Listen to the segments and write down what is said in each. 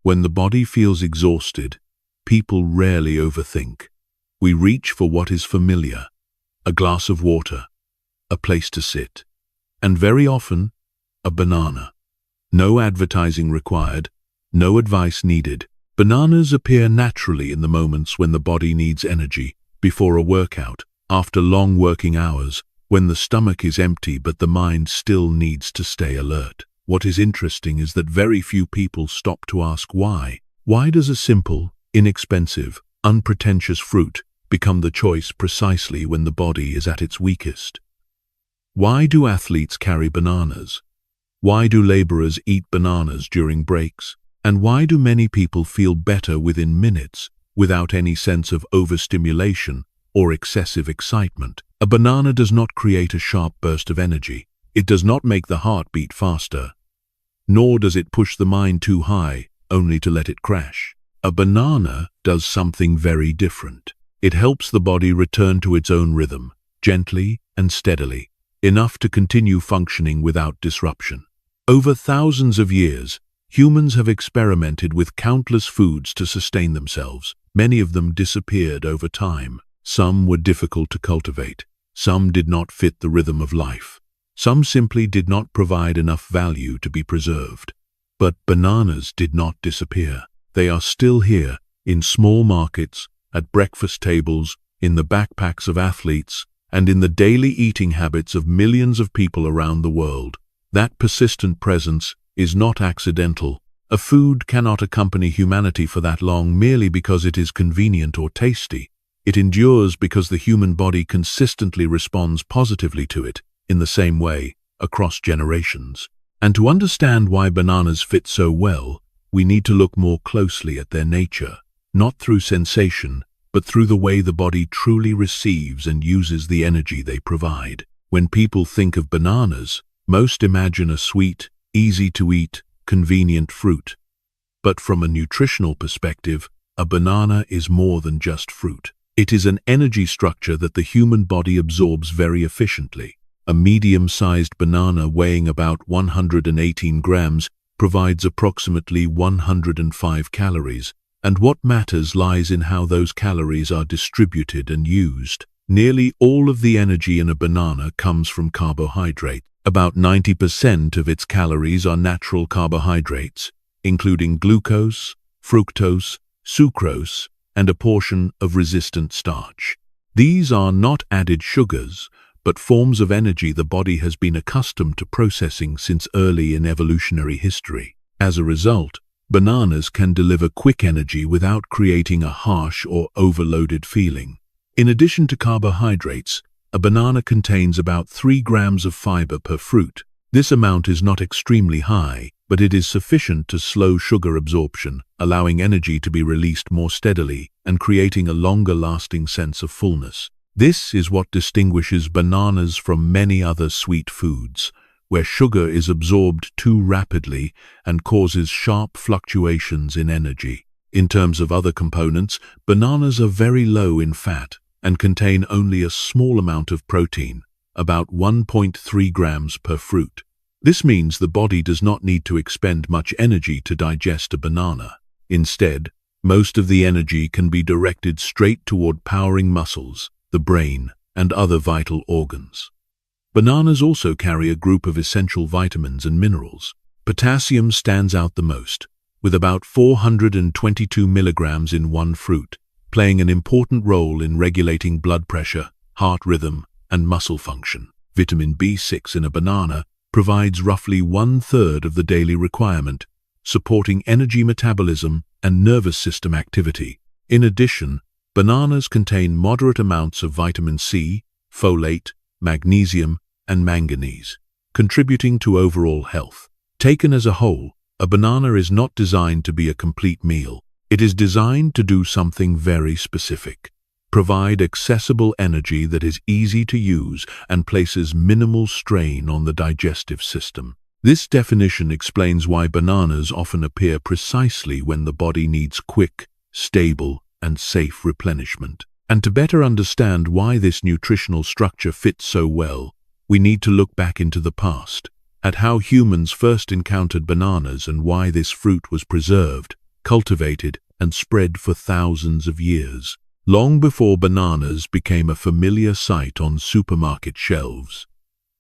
When the body feels exhausted, people rarely overthink. We reach for what is familiar: a glass of water, a place to sit, and very often, a banana. No advertising required, no advice needed. Bananas appear naturally in the moments when the body needs energy, before a workout, after long working hours, when the stomach is empty but the mind still needs to stay alert. What is interesting is that very few people stop to ask why. Why does a simple, inexpensive, unpretentious fruit become the choice precisely when the body is at its weakest? Why do athletes carry bananas? Why do laborers eat bananas during breaks? And why do many people feel better within minutes, without any sense of overstimulation or excessive excitement? A banana does not create a sharp burst of energy. It does not make the heart beat faster, nor does it push the mind too high, only to let it crash. A banana does something very different. It helps the body return to its own rhythm, gently and steadily, enough to continue functioning without disruption. Over thousands of years, humans have experimented with countless foods to sustain themselves. Many of them disappeared over time. Some were difficult to cultivate. Some did not fit the rhythm of life. Some simply did not provide enough value to be preserved. But bananas did not disappear. They are still here, in small markets, at breakfast tables, in the backpacks of athletes, and in the daily eating habits of millions of people around the world. That persistent presence is not accidental. A food cannot accompany humanity for that long merely because it is convenient or tasty. It endures because the human body consistently responds positively to it, in the same way, across generations. And to understand why bananas fit so well, we need to look more closely at their nature, not through sensation, but through the way the body truly receives and uses the energy they provide. When people think of bananas, most imagine a sweet, easy-to-eat, convenient fruit. But from a nutritional perspective, a banana is more than just fruit. It is an energy structure that the human body absorbs very efficiently. A medium-sized banana weighing about 118 grams provides approximately 105 calories, and what matters lies in how those calories are distributed and used. Nearly all of the energy in a banana comes from carbohydrate. About 90% of its calories are natural carbohydrates, including glucose, fructose, sucrose, and a portion of resistant starch. These are not added sugars, but forms of energy the body has been accustomed to processing since early in evolutionary history. As a result, bananas can deliver quick energy without creating a harsh or overloaded feeling. In addition to carbohydrates, a banana contains about 3 grams of fiber per fruit. This amount is not extremely high, but it is sufficient to slow sugar absorption, allowing energy to be released more steadily and creating a longer-lasting sense of fullness. This is what distinguishes bananas from many other sweet foods, where sugar is absorbed too rapidly and causes sharp fluctuations in energy. In terms of other components, bananas are very low in fat and contain only a small amount of protein, about 1.3 grams per fruit. This means the body does not need to expend much energy to digest a banana. Instead, most of the energy can be directed straight toward powering muscles, the brain, and other vital organs. Bananas also carry a group of essential vitamins and minerals. Potassium stands out the most, with about 422 milligrams in one fruit, playing an important role in regulating blood pressure, heart rhythm, and muscle function. Vitamin B6 in a banana provides roughly 1/3 of the daily requirement, supporting energy metabolism and nervous system activity. In addition, bananas contain moderate amounts of vitamin C, folate, magnesium, and manganese, contributing to overall health. Taken as a whole, a banana is not designed to be a complete meal. It is designed to do something very specific: provide accessible energy that is easy to use and places minimal strain on the digestive system. This definition explains why bananas often appear precisely when the body needs quick, stable, and safe replenishment. And to better understand why this nutritional structure fits so well, we need to look back into the past, at how humans first encountered bananas and why this fruit was preserved, cultivated, and spread for thousands of years. Long before bananas became a familiar sight on supermarket shelves,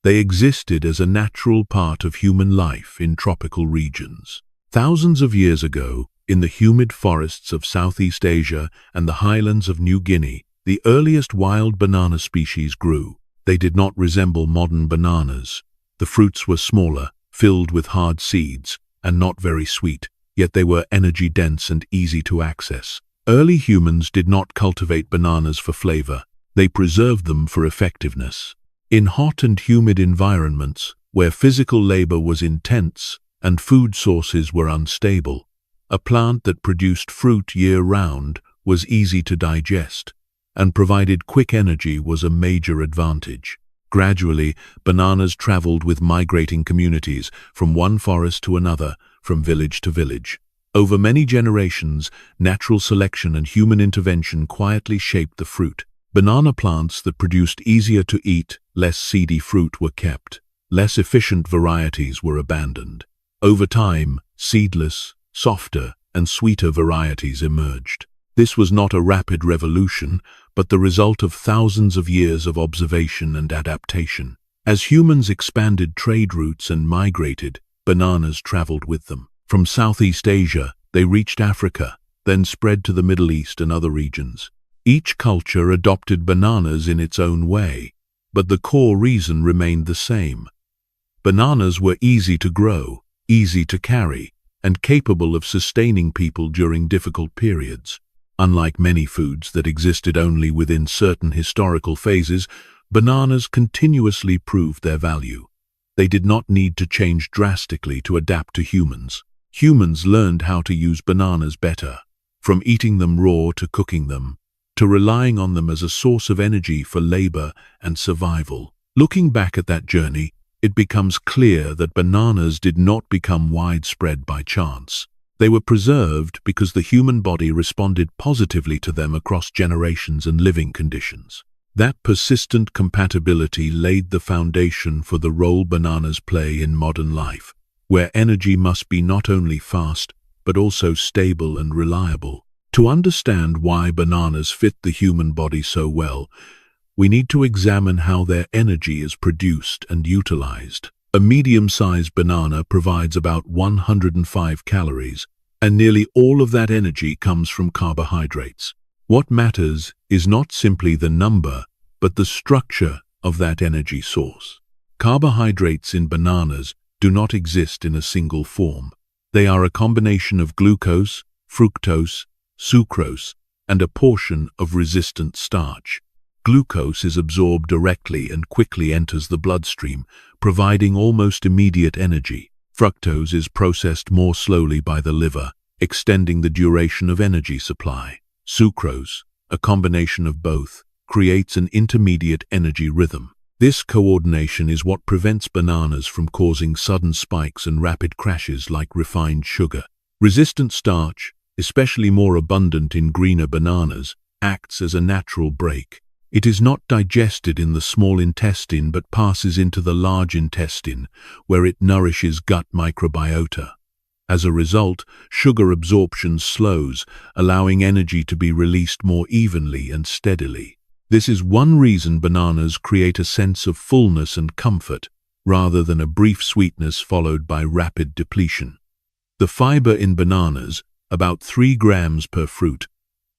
they existed as a natural part of human life in tropical regions. Thousands of years ago, in the humid forests of Southeast Asia and the highlands of New Guinea, the earliest wild banana species grew. They did not resemble modern bananas. The fruits were smaller, filled with hard seeds, and not very sweet, yet they were energy-dense and easy to access. Early humans did not cultivate bananas for flavor. They preserved them for effectiveness. In hot and humid environments, where physical labor was intense and food sources were unstable, a plant that produced fruit year-round was easy to digest and provided quick energy was a major advantage. Gradually, bananas traveled with migrating communities from one forest to another, from village to village. Over many generations, natural selection and human intervention quietly shaped the fruit. Banana plants that produced easier-to-eat, less seedy fruit were kept. Less efficient varieties were abandoned. Over time, seedless, softer, and sweeter varieties emerged. This was not a rapid revolution, but the result of thousands of years of observation and adaptation. As humans expanded trade routes and migrated, bananas traveled with them. From Southeast Asia, they reached Africa, then spread to the Middle East and other regions. Each culture adopted bananas in its own way, but the core reason remained the same. Bananas were easy to grow, easy to carry, and capable of sustaining people during difficult periods. Unlike many foods that existed only within certain historical phases, bananas continuously proved their value. They did not need to change drastically to adapt to humans. Humans learned how to use bananas better, from eating them raw to cooking them, to relying on them as a source of energy for labor and survival. Looking back at that journey, it becomes clear that bananas did not become widespread by chance. They were preserved because the human body responded positively to them across generations and living conditions. That persistent compatibility laid the foundation for the role bananas play in modern life, where energy must be not only fast, but also stable and reliable. To understand why bananas fit the human body so well, we need to examine how their energy is produced and utilized. A medium-sized banana provides about 105 calories, and nearly all of that energy comes from carbohydrates. What matters is not simply the number, but the structure of that energy source. Carbohydrates in bananas do not exist in a single form. They are a combination of glucose, fructose, sucrose, and a portion of resistant starch. Glucose is absorbed directly and quickly enters the bloodstream, providing almost immediate energy. Fructose is processed more slowly by the liver, extending the duration of energy supply. Sucrose, a combination of both, creates an intermediate energy rhythm. This coordination is what prevents bananas from causing sudden spikes and rapid crashes like refined sugar. Resistant starch, especially more abundant in greener bananas, acts as a natural brake. It is not digested in the small intestine but passes into the large intestine, where it nourishes gut microbiota. As a result, sugar absorption slows, allowing energy to be released more evenly and steadily. This is one reason bananas create a sense of fullness and comfort, rather than a brief sweetness followed by rapid depletion. The fiber in bananas, about 3 grams per fruit,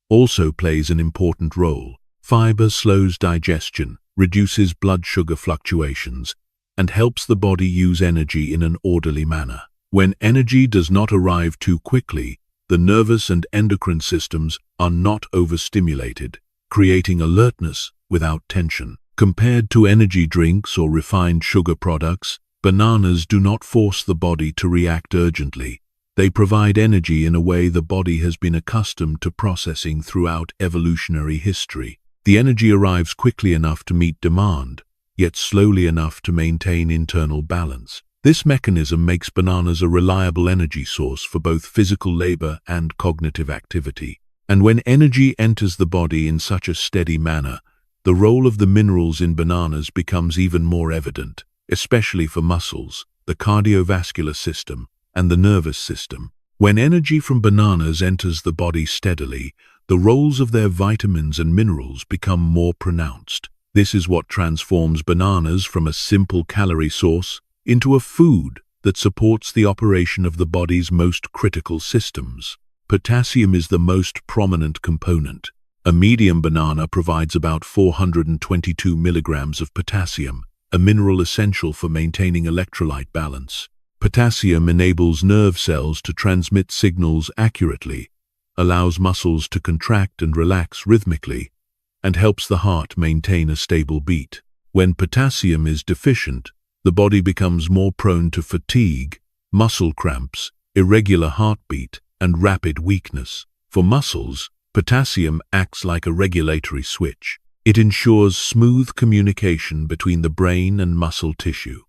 also plays an important role. Fiber slows digestion, reduces blood sugar fluctuations, and helps the body use energy in an orderly manner. When energy does not arrive too quickly, the nervous and endocrine systems are not overstimulated, creating alertness without tension. Compared to energy drinks or refined sugar products, bananas do not force the body to react urgently. They provide energy in a way the body has been accustomed to processing throughout evolutionary history. The energy arrives quickly enough to meet demand, yet slowly enough to maintain internal balance. This mechanism makes bananas a reliable energy source for both physical labor and cognitive activity. And when energy enters the body in such a steady manner, the role of the minerals in bananas becomes even more evident, especially for muscles, the cardiovascular system, and the nervous system. When energy from bananas enters the body steadily, the roles of their vitamins and minerals become more pronounced. This is what transforms bananas from a simple calorie source into a food that supports the operation of the body's most critical systems. Potassium is the most prominent component. A medium banana provides about 422 milligrams of potassium, a mineral essential for maintaining electrolyte balance. Potassium enables nerve cells to transmit signals accurately, allows muscles to contract and relax rhythmically, and helps the heart maintain a stable beat. When potassium is deficient, the body becomes more prone to fatigue, muscle cramps, irregular heartbeat, and rapid weakness. For muscles, potassium acts like a regulatory switch. It ensures smooth communication between the brain and muscle tissue,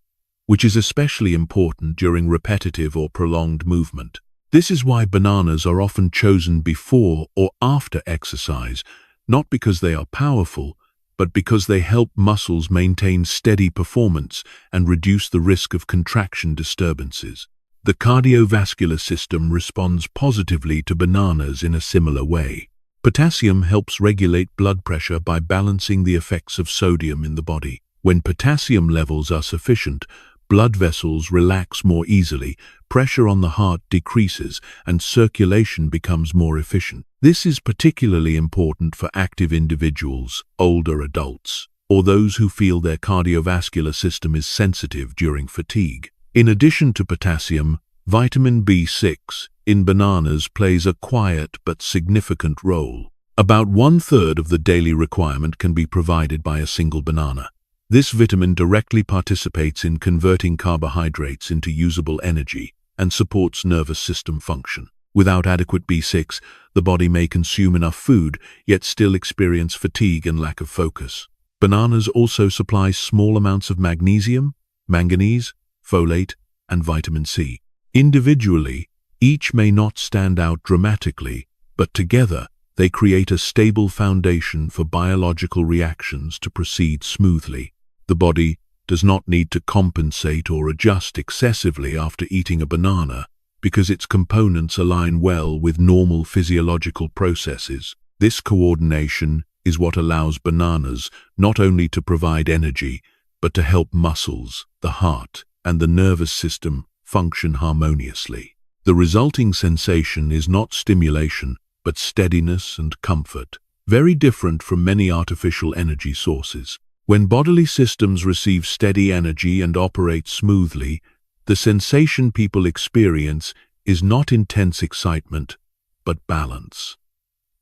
which is especially important during repetitive or prolonged movement. This is why bananas are often chosen before or after exercise, not because they are powerful, but because they help muscles maintain steady performance and reduce the risk of contraction disturbances. The cardiovascular system responds positively to bananas in a similar way. Potassium helps regulate blood pressure by balancing the effects of sodium in the body. When potassium levels are sufficient, blood vessels relax more easily, pressure on the heart decreases, and circulation becomes more efficient. This is particularly important for active individuals, older adults, or those who feel their cardiovascular system is sensitive during fatigue. In addition to potassium, vitamin B6 in bananas plays a quiet but significant role. About 1/3 of the daily requirement can be provided by a single banana. This vitamin directly participates in converting carbohydrates into usable energy and supports nervous system function. Without adequate B6, the body may consume enough food, yet still experience fatigue and lack of focus. Bananas also supply small amounts of magnesium, manganese, folate, and vitamin C. Individually, each may not stand out dramatically, but together they create a stable foundation for biological reactions to proceed smoothly. The body does not need to compensate or adjust excessively after eating a banana because its components align well with normal physiological processes. This coordination is what allows bananas not only to provide energy, but to help muscles, the heart, and the nervous system function harmoniously. The resulting sensation is not stimulation, but steadiness and comfort, very different from many artificial energy sources. When bodily systems receive steady energy and operate smoothly, the sensation people experience is not intense excitement, but balance.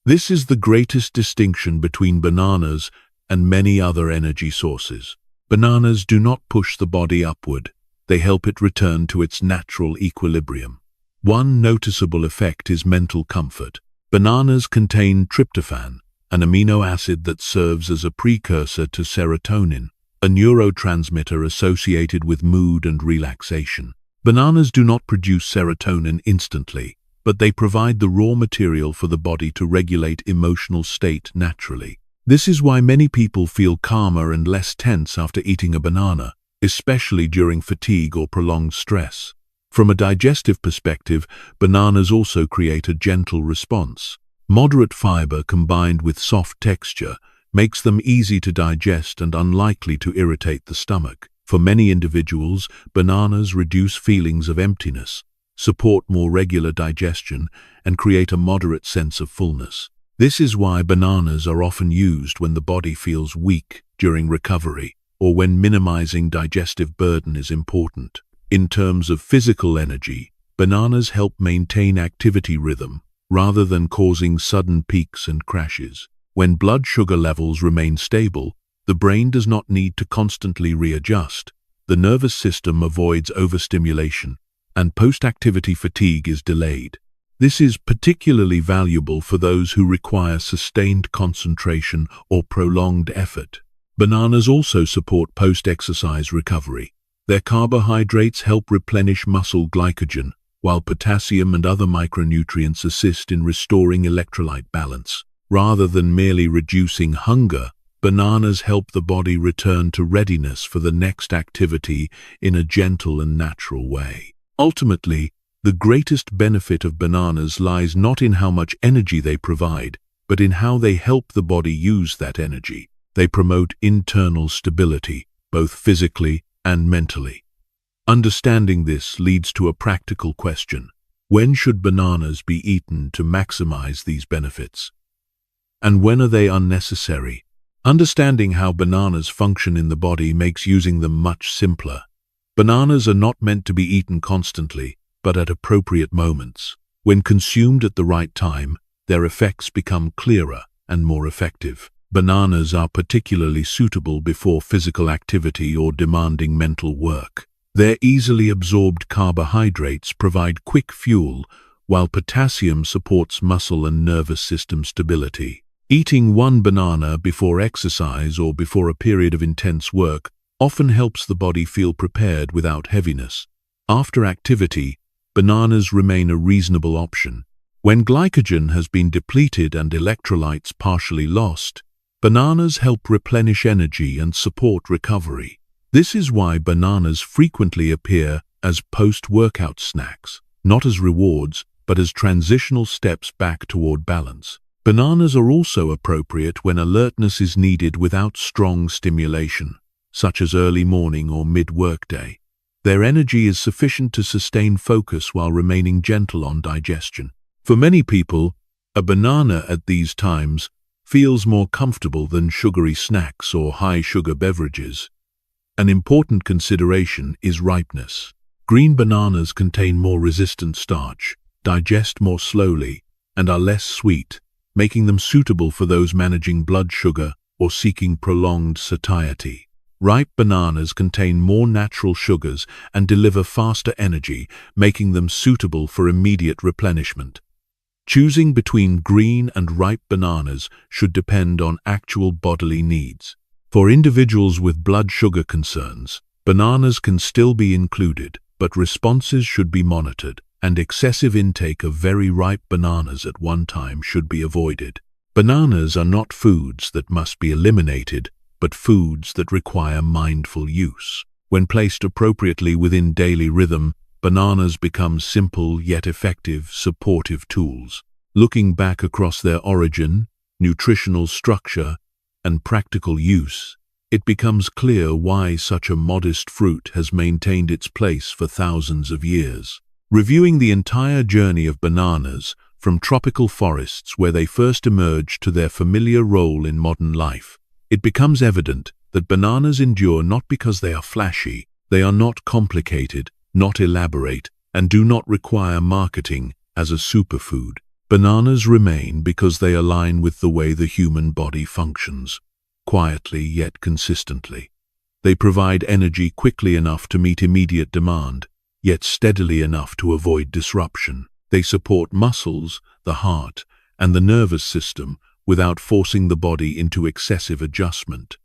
This is the greatest distinction between bananas and many other energy sources. Bananas do not push the body upward, they help it return to its natural equilibrium. One noticeable effect is mental comfort. Bananas contain tryptophan, an amino acid that serves as a precursor to serotonin, a neurotransmitter associated with mood and relaxation. Bananas do not produce serotonin instantly, but they provide the raw material for the body to regulate emotional state naturally. This is why many people feel calmer and less tense after eating a banana, especially during fatigue or prolonged stress. From a digestive perspective, bananas also create a gentle response. Moderate fiber combined with soft texture makes them easy to digest and unlikely to irritate the stomach. For many individuals, bananas reduce feelings of emptiness, support more regular digestion, and create a moderate sense of fullness. This is why bananas are often used when the body feels weak during recovery or when minimizing digestive burden is important. In terms of physical energy, bananas help maintain activity rhythm rather than causing sudden peaks and crashes. When blood sugar levels remain stable, the brain does not need to constantly readjust. The nervous system avoids overstimulation, and post-activity fatigue is delayed. This is particularly valuable for those who require sustained concentration or prolonged effort. Bananas also support post-exercise recovery. Their carbohydrates help replenish muscle glycogen, while potassium and other micronutrients assist in restoring electrolyte balance. Rather than merely reducing hunger, bananas help the body return to readiness for the next activity in a gentle and natural way. Ultimately, The greatest benefit of bananas lies not in how much energy they provide, but in how they help the body use that energy. They promote internal stability, both physically and mentally. Understanding this leads to a practical question. When should bananas be eaten to maximize these benefits? And when are they unnecessary? Understanding how bananas function in the body makes using them much simpler. Bananas are not meant to be eaten constantly, but at appropriate moments. When consumed at the right time, their effects become clearer and more effective. Bananas are particularly suitable before physical activity or demanding mental work. Their easily absorbed carbohydrates provide quick fuel, while potassium supports muscle and nervous system stability. Eating one banana before exercise or before a period of intense work often helps the body feel prepared without heaviness. After activity, bananas remain a reasonable option. When glycogen has been depleted and electrolytes partially lost, bananas help replenish energy and support recovery. This is why bananas frequently appear as post-workout snacks, not as rewards, but as transitional steps back toward balance. Bananas are also appropriate when alertness is needed without strong stimulation, such as early morning or mid-workday. Their energy is sufficient to sustain focus while remaining gentle on digestion. For many people, a banana at these times feels more comfortable than sugary snacks or high-sugar beverages. An important consideration is ripeness. Green bananas contain more resistant starch, digest more slowly, and are less sweet, making them suitable for those managing blood sugar or seeking prolonged satiety. Ripe bananas contain more natural sugars and deliver faster energy, making them suitable for immediate replenishment. Choosing between green and ripe bananas should depend on actual bodily needs. For individuals with blood sugar concerns, bananas can still be included, but responses should be monitored, and excessive intake of very ripe bananas at one time should be avoided. Bananas are not foods that must be eliminated, but foods that require mindful use. When placed appropriately within daily rhythm, bananas become simple yet effective supportive tools. Looking back across their origin, nutritional structure, and practical use, it becomes clear why such a modest fruit has maintained its place for thousands of years. Reviewing the entire journey of bananas, from tropical forests where they first emerged to their familiar role in modern life, it becomes evident that bananas endure not because they are flashy, they are not complicated, not elaborate, and do not require marketing as a superfood. Bananas remain because they align with the way the human body functions, quietly yet consistently. They provide energy quickly enough to meet immediate demand, yet steadily enough to avoid disruption. They support muscles, the heart, and the nervous system without forcing the body into excessive adjustment.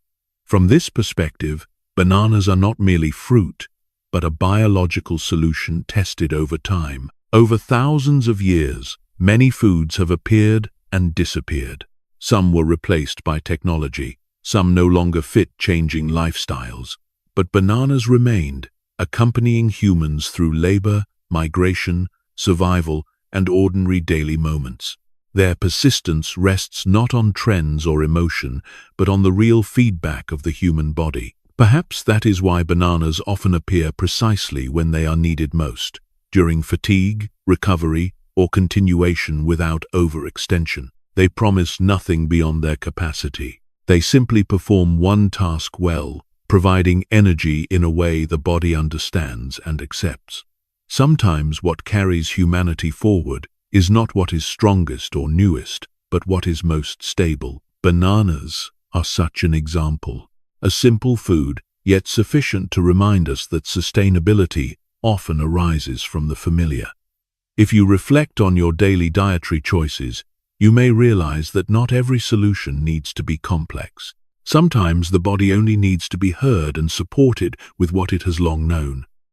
From this perspective, bananas are not merely fruit, but a biological solution tested over time. Over thousands of years, many foods have appeared and disappeared. Some were replaced by technology, some no longer fit changing lifestyles. But bananas remained, accompanying humans through labor, migration, survival, and ordinary daily moments. Their persistence rests not on trends or emotion, but on the real feedback of the human body. Perhaps that is why bananas often appear precisely when they are needed most, during fatigue, recovery, or continuation without overextension. They promise nothing beyond their capacity. They simply perform one task well, providing energy in a way the body understands and accepts. Sometimes what carries humanity forward is not what is strongest or newest, but what is most stable. Bananas are such an example. A simple food, yet sufficient to remind us that sustainability often arises from the familiar. If you reflect on your daily dietary choices, you may realize that not every solution needs to be complex. Sometimes the body only needs to be heard and supported with what it has long known.